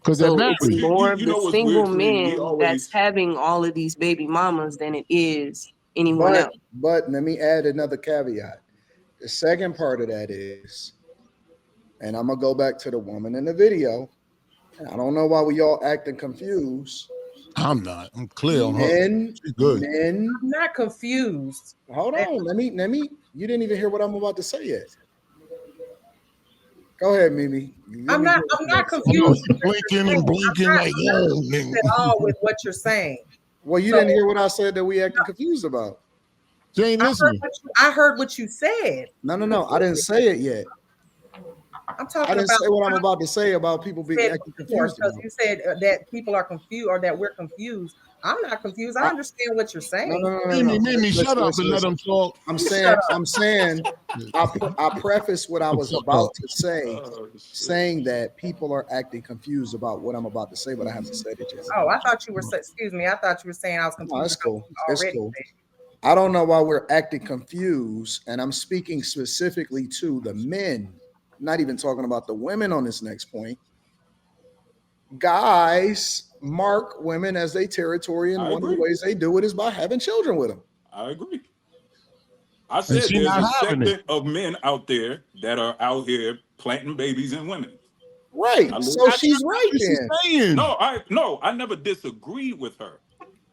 because they're So married. it's more of You the know what's single weird to me? We men that's always having all of these baby mamas than it is anyone else. But let me add another caveat. The second part of that is, and I'm gonna go back to the woman in the video. And I don't know why we all acting confused. I'm not. I'm clear on her. Men, She's good. men. I'm not confused. Hold on. Let me. You didn't even hear what I'm about to say yet. Go ahead, Mimi. I'm not confused. Blinking and blinking I'm like, not confused at all with what you're saying. Well, you didn't hear what I said that we acting confused about. She ain't listening. I heard what you said. No. I didn't say it yet. I'm talking I didn't about say what I'm about to say about people being acting confused. Because you said that people are confused or that we're confused. I'm not confused. I understand what you're saying. No. Mimi, shut up and let them talk. I'm saying, I preface what I was about to say, saying that people are acting confused about what I'm about to say, but I have to say it just. Oh, I thought you were. Excuse me. I thought you were saying I was confused. No, it's cool. It's cool. I don't know why we're acting confused, and I'm speaking specifically to the men. Not even talking about the women on this next point. Guys mark women as their territory, and one of the ways they do it is by having children with them. I agree. I said there's a segment of men out there that are out here planting babies in women. Right. So she's right then. No, I never disagreed with her.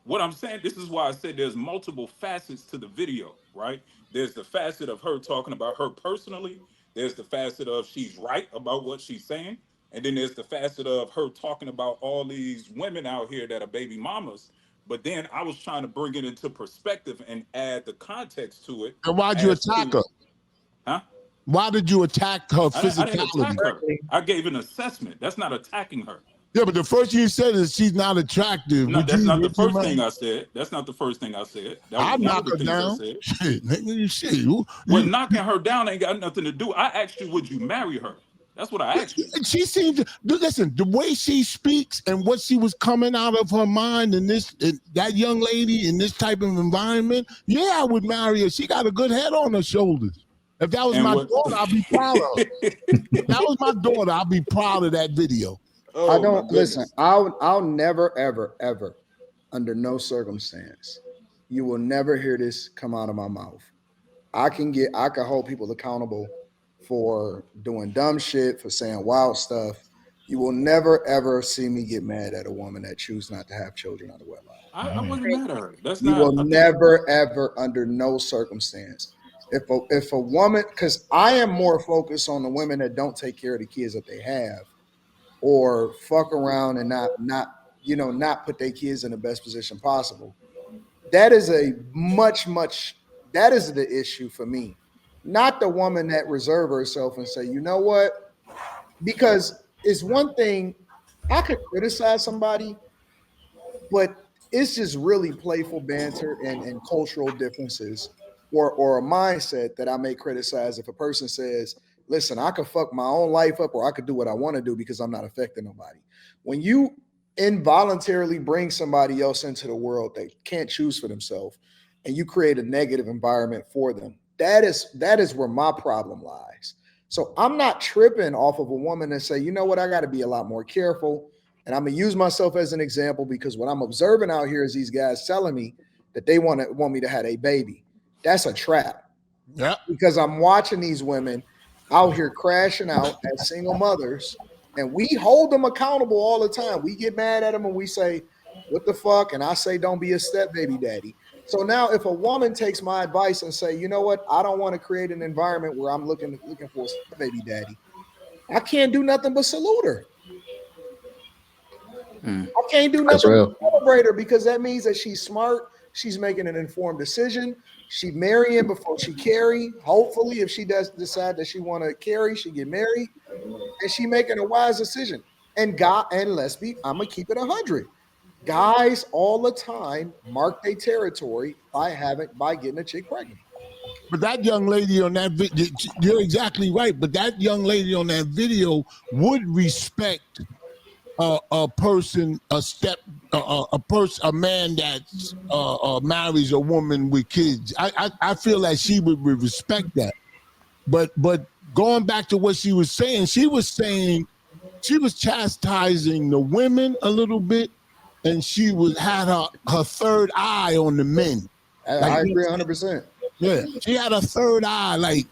What I'm saying, this is why I said there's multiple facets to the video, right? There's the facet of her talking about her personally. There's the facet of she's right about what she's saying. And then there's the facet of her talking about all these women out here that are baby mamas. But then I was trying to bring it into perspective and add the context to it. And why'd you attack her? Huh? Why did you attack her physicality? I didn't attack her. I gave an assessment. That's not attacking her. Yeah, but the first thing you said is she's not attractive. No, that's not the first thing I said. That's not the first thing I said. I'll knock her down. Shit, nigga, shit. Well, knocking her down ain't got nothing to do. I asked you, would you marry her? That's what I asked you. She seems, listen, the way she speaks and what she was coming out of her mind in this, that young lady in this type of environment, yeah, I would marry her. She got a good head on her shoulders. If that was my daughter, I'd be proud of her. If that was my daughter, I'd be proud of that video. Oh, I don't listen. I'll never, ever, under no circumstance, you will never hear this come out of my mouth. I can hold people accountable for doing dumb shit, for saying wild stuff. You will never, ever see me get mad at a woman that chooses not to have children out of wedlock. I wasn't mad at her. You will never, ever, under no circumstance. If a woman, because I am more focused on the women that don't take care of the kids that they have, or fuck around and not put their kids in the best position possible. That is a that is the issue for me. Not the woman that reserve herself and say, you know what? Because it's one thing, I could criticize somebody, but it's just really playful banter and cultural differences or a mindset that I may criticize if a person says, listen, I could fuck my own life up or I could do what I want to do because I'm not affecting nobody. When you involuntarily bring somebody else into the world that can't choose for themselves and you create a negative environment for them, that is where my problem lies. So I'm not tripping off of a woman and say, you know what, I got to be a lot more careful. And I'm going to use myself as an example because what I'm observing out here is these guys telling me that they want me to have a baby. That's a trap. Yeah. Because I'm watching these women out here crashing out as single mothers, and we hold them accountable all the time. We get mad at them and we say, what the fuck? And I say, don't be a step baby daddy. So now if a woman takes my advice and say, you know what, I don't want to create an environment where I'm looking for a step baby daddy, I can't do nothing but salute her. I can't do nothing but celebrate her because that means that she's smart. She's making an informed decision. She marrying before she carry. Hopefully, if she does decide that she want to carry, she get married, and she making a wise decision. And I'm gonna keep it 100. Guys all the time mark their territory by getting a chick pregnant. But that young lady on that video, you're exactly right. But that young lady on that video would respect a person, a man that marries a woman with kids. I feel like she would respect that. But going back to what she was saying chastising the women a little bit, and she had her third eye on the men. I agree 100%. Yeah, she had a third eye, like,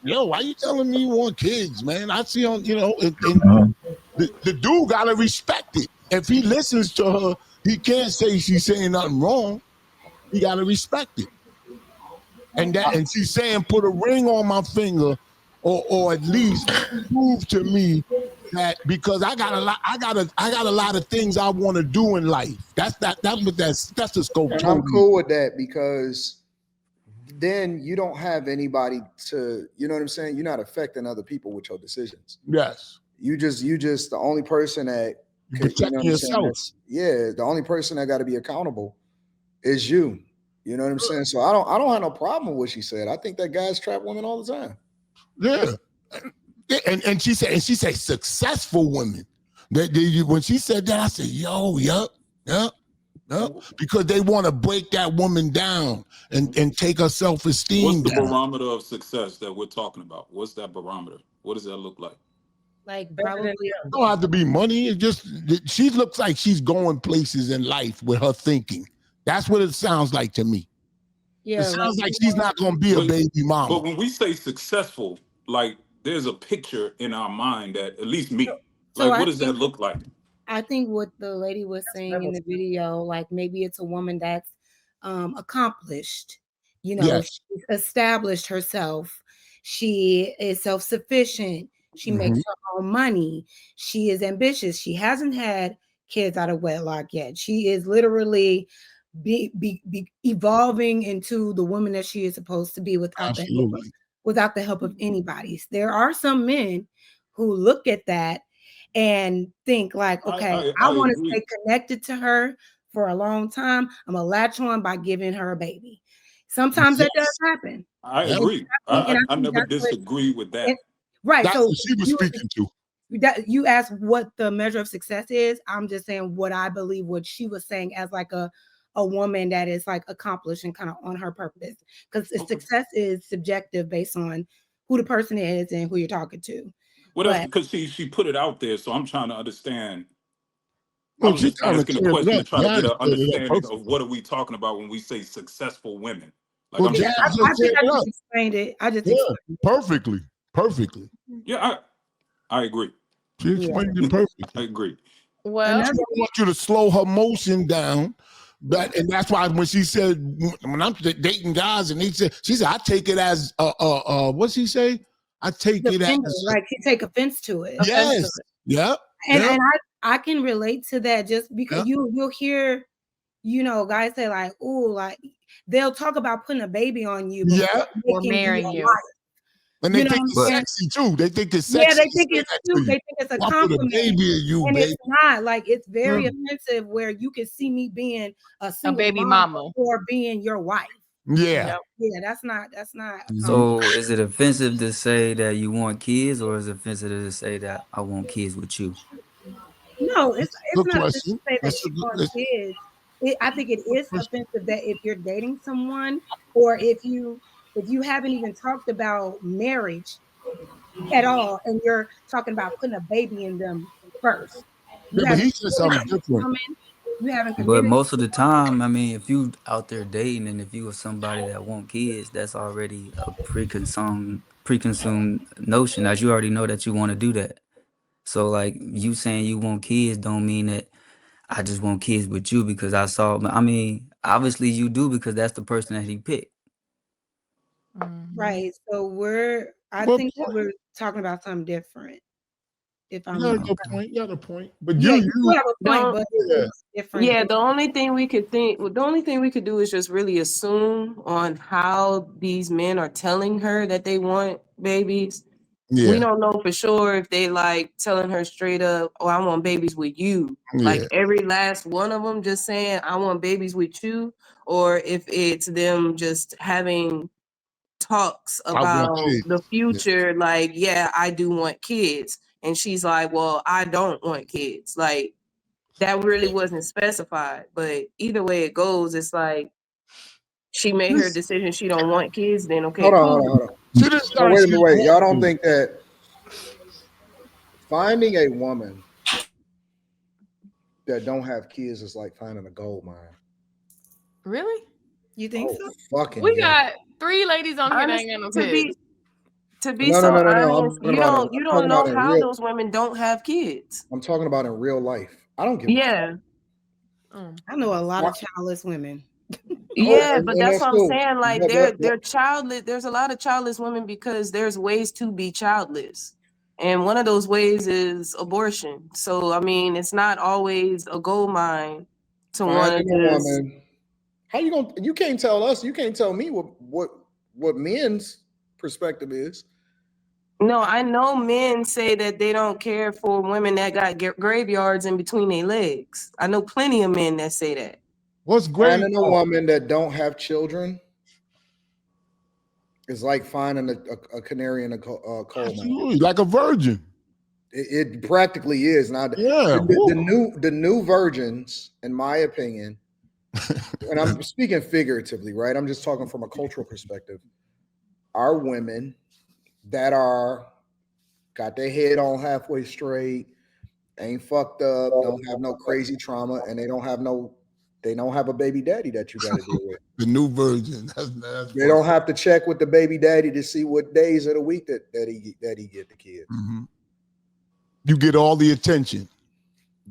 yo, why you telling me you want kids, man? I see on, and the dude gotta respect it. If he listens to her, he can't say she's saying nothing wrong. He gotta respect it. And she's saying, put a ring on my finger, or at least prove to me that, because I got a lot of things I want to do in life. That's the scope. And I'm cool with that, because then you don't have anybody to, you know what I'm saying? You're not affecting other people with your decisions. Yes. You just the only person that protect yourself. The only person that got to be accountable is you. You know what I'm saying? So I don't have no problem with what she said. I think that guys trap women all the time. Yeah. And she said successful women. When she said that, I said, yo, yup. Because they want to break that woman down and take her self-esteem What's the down. barometer of success that we're talking about? What's that barometer? What does that look like? Like probably it don't have to be money. It just, she looks like she's going places in life with her thinking. That's what it sounds like to me. Yeah, it sounds like she's not going to be a baby mama. But when we say successful, like, there's a picture in our mind that, at least me, so like, what does that look like? I think what the lady was saying in the video, like maybe it's a woman that's accomplished, Yes. she's established herself. She is self-sufficient. She makes her own money. She is ambitious. She hasn't had kids out of wedlock yet. She is literally be evolving into the woman that she is supposed to be without the help of anybody. There are some men who look at that and think like, okay, I want to stay connected to her for a long time. I'm gonna latch on by giving her a baby. Sometimes that does happen. I agree. I never disagree with that. Right. That's so what she was speaking to. That you asked what the measure of success is. I'm just saying what I believe what she was saying as like a woman that is like accomplished and kind of on her purpose. Because success is subjective based on who the person is and who you're talking to. Well, that's because she put it out there, so I'm trying to understand. I'm just asking a question to try to get an understanding of what are we talking about when we say successful women. Like, I just explained it. I just explained it. Perfectly. Yeah, I agree. She explained it perfectly. I agree. Well, I want you to slow her motion down. And that's why when she said, when I'm dating guys, and she said, I take it as what's she say? I take it as like you take offense to it. Yes. Yep. And I can relate to that just because you'll hear, guys say like, oh, like they'll talk about putting a baby on you, or marrying you. And they think it's sexy too. They think it's sexy. Yeah, they think it's cute. They think it's a compliment. Baby in you, and baby. It's not. Like, it's very offensive where you can see me being a single baby mama or being your wife. Yeah. Yeah, that's not. So is it offensive to say that you want kids, or is it offensive to say that I want kids with you? No, it's not to say that you want kids. I think it is offensive that if you're dating someone or if you haven't even talked about marriage at all and you're talking about putting a baby in them first. But he said something different. You haven't committed. But most of the time, I mean, if you out there dating and if you are somebody that want kids, that's already a preconceived notion that you already know that you want to do that. So like you saying you want kids don't mean that I just want kids with you because obviously you do because that's the person that he picked. Right. So I think we're talking about something different. If I'm you got a point. But you have a point, but it's different. Yeah, the only thing we could do is just really assume on how these men are telling her that they want babies. Yeah. We don't know for sure if they like telling her straight up, "Oh, I want babies with you." Yeah. Like every last one of them just saying, "I want babies with you," or if it's them just having talks about the future, like, yeah, I do want kids. And she's like, well, I don't want kids. Like, that really wasn't specified. But either way it goes, it's like she made her decision. She don't want kids. Then okay. Hold on. Wait. Y'all don't think that Finding a woman that don't have kids is like finding a gold mine. Really? You think so? Fucking We yeah. got 3 ladies on here that ain't got no kids. To be No. so I'm honest, talking you about don't know in how real. those women don't have kids. I'm talking about in real life. I don't give a fuck. I know a lot of childless women. Yeah, and but that's that's what I'm cool. saying. Like But- they're childless. There's a lot of childless women because there's ways to be childless. And one of those ways is abortion. So I mean, it's not always a gold mine to want to just. Woman, how you gonna? You can't tell us. You can't tell me what men's perspective is. No, I know men say that they don't care for women that got graveyards in between their legs. I know plenty of men that say that. What's great? Finding a woman that don't have children is like finding a canary in a coal mine. Like a virgin. It practically is. Now, Yeah. the new virgins, in my opinion, and I'm speaking figuratively, right? I'm just talking from a cultural perspective, are women that are got their head on halfway straight, ain't fucked up, don't have no crazy trauma, and they don't have a baby daddy that you got to deal with. The new virgin. That's They don't have to check with the baby daddy to see what days of the week that he get the kid. Mm-hmm. You get all the attention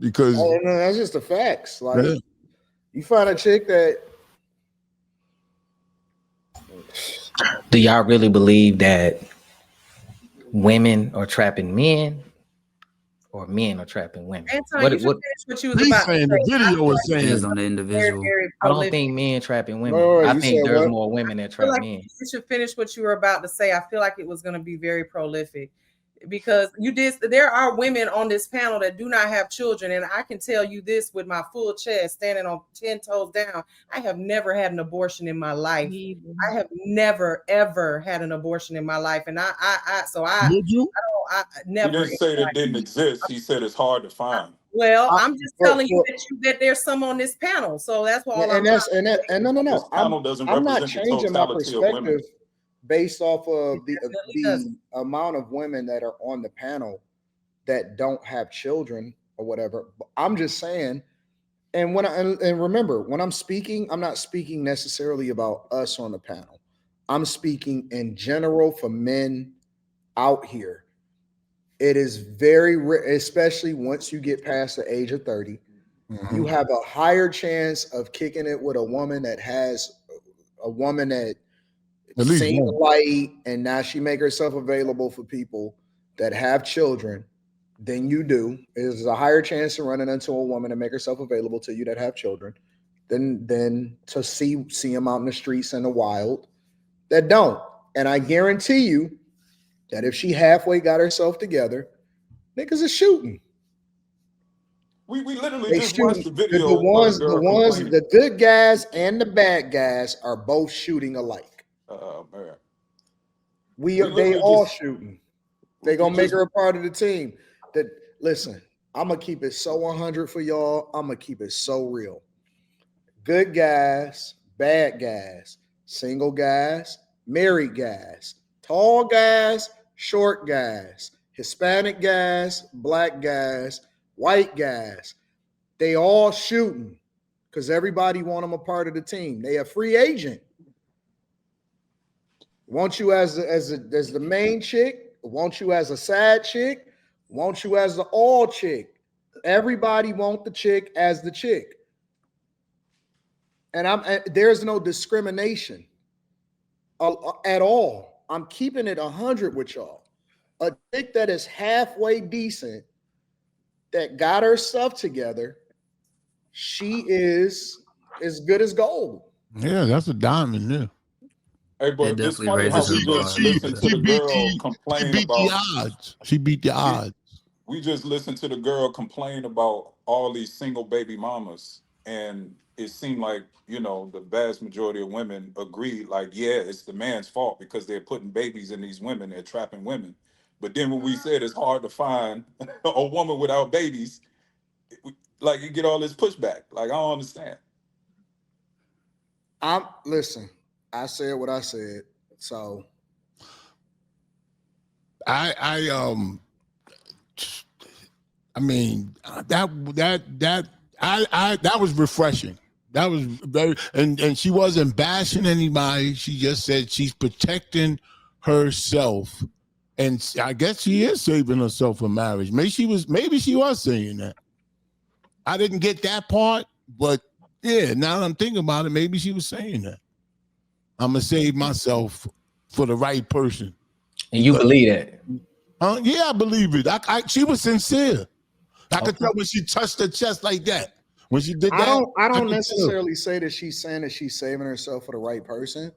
because no, that's just the facts. Like you find a chick that. Do y'all really believe that women are trapping men, or men are trapping women? Anton, you should finish what you was about to say. The video is saying depends on the individual. I don't think men trapping women. No, I you think said there's what? more women that trap men. You should finish what you were about to say. I feel like it was going to be very prolific because there are women on this panel that do not have children, and I can tell you this with my full chest, standing on 10 toes down. I have never had an abortion in my life. I have never ever had an abortion in my life, and I never. He didn't say that didn't exist. He said it's hard to find. Well, I'm just telling you that there's some on this panel, so that's why. No. This panel doesn't I'm not represent the changing my totality of women. perspective based off of the amount of women that are on the panel that don't have children or whatever. I'm just saying, and remember, when I'm speaking, I'm not speaking necessarily about us on the panel. I'm speaking in general for men out here. It is very rare, especially once you get past the age of 30, you have a higher chance of kicking it with a woman that seen the light and now she make herself available for people that have children than you do. There's a higher chance of running into a woman and make herself available to you that have children than to see them out in the streets in the wild that don't. And I guarantee you that if she halfway got herself together, niggas is shooting. We literally just watched the video. The good guys and the bad guys are both shooting alike. Man. They all shooting. They gonna make her a part of the team. Listen, I'm gonna keep it so 100 for y'all. I'm gonna keep it so real. Good guys, bad guys, single guys, married guys, tall guys, short guys, Hispanic guys, black guys, white guys. They all shooting because everybody want them a part of the team. They a free agent. Want you as the main chick, want you as a side chick, want you as the all chick. Everybody want the chick as the chick. And there's no discrimination at all. I'm keeping it 100 with y'all. A chick that is halfway decent, that got her stuff together, she is as good as gold. Yeah, that's a diamond there. Hey, but it's funny how we just listened to the girl complain about. She beat the odds. We just listened to the girl complain about all these single baby mamas, and it seemed like, the vast majority of women agreed, like, yeah, it's the man's fault because they're putting babies in these women, they're trapping women. But then when we said it's hard to find a woman without babies, like, you get all this pushback. Like, I don't understand. Listen, I said what I said. So I mean, that was refreshing. That was very, and she wasn't bashing anybody. She just said she's protecting herself, and I guess she is saving herself for marriage. Maybe she was saying that. I didn't get that part, but yeah, now that I'm thinking about it, maybe she was saying that. I'm gonna save myself for the right person. And you believe that? Yeah, I believe it. She was sincere. I could tell when she touched her chest like that. When she did that, I don't necessarily say that she's saying that she's saving herself for the right person.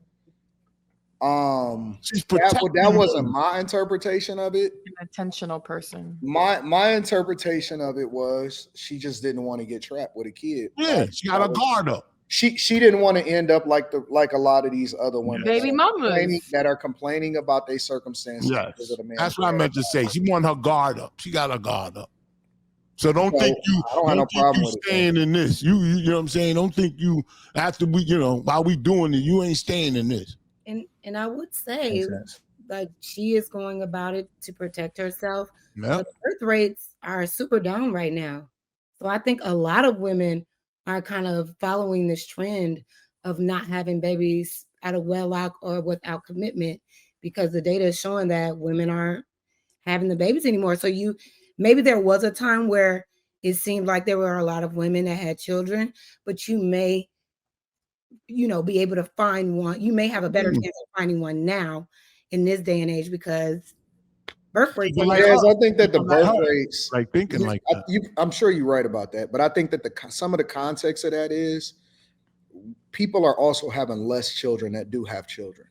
That wasn't my interpretation of it. An intentional person. My interpretation of it was she just didn't want to get trapped with a kid. Yeah, she got a guard up. She didn't want to end up like a lot of these other women baby mamas that are complaining about their circumstances. Yes, that's what I meant to say. She wanted her guard up. She got her guard up. So don't think you staying in this. You know what I'm saying? Don't think you after while we doing it, you ain't staying in this. And I would say like she is going about it to protect herself. Yep. But birth rates are super down right now. So I think a lot of women are kind of following this trend of not having babies out of wedlock or without commitment, because the data is showing that women aren't having the babies anymore. So maybe there was a time where it seemed like there were a lot of women that had children, but you may, be able to find one. You may have a better chance of finding one now in this day and age because birth rates. I think that the birth rates, like thinking like that. I'm sure you're right about that, but I think that some of the context of that is people are also having less children that do have children.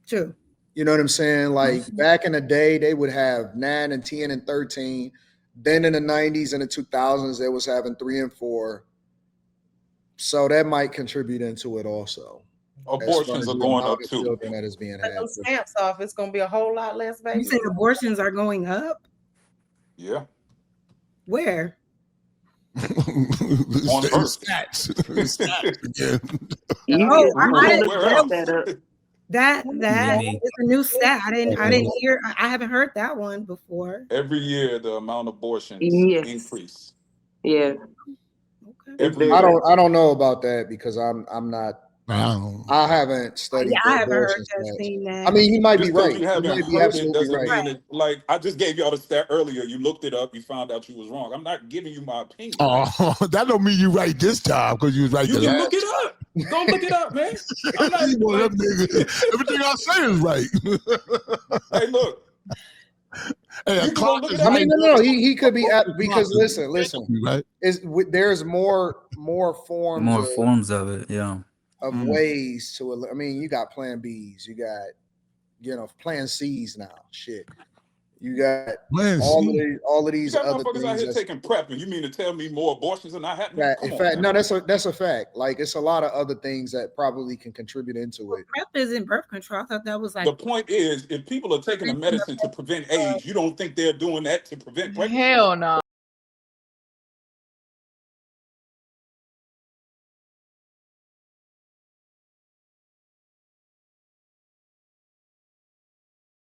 True. You know what I'm saying? Like back in the day, they would have 9 and 10 and 13. Then in the 90s and the 2000s, they was having 3 and 4. So that might contribute into it also. Abortions are going up too. That is being had. Those stamps off, it's going to be a whole lot less babies. You say abortions are going up? Yeah. Where? On stats again. That is a new stat. I didn't hear. I haven't heard that one before. Every year, the amount of abortions increase. Yeah. Okay. I don't know about that because I'm not. I haven't studied. Yeah, I haven't heard that. Seen that. I mean, he might be right. You might be absolutely right. Like I just gave y'all the stat earlier. You looked it up. You found out you was wrong. I'm not giving you my opinion. Oh, that don't mean you right this time because you was right. You can look it up. Go look it up, man. I'm not everything I say is right. Hey, look. Hey, no. He could be because listen. Right? There's more forms of it. Yeah. Of ways to. I mean, you got Plan Bs. You got Plan Cs now. Shit. You got all of these you got other motherfuckers out here taking PrEP, and you mean to tell me more abortions are not happening? No, that's a fact. Like it's a lot of other things that probably can contribute into it. PrEP isn't birth control. I thought that was like the point is, if people are taking a medicine to prevent AIDS, you don't think they're doing that to prevent pregnancy? Hell no.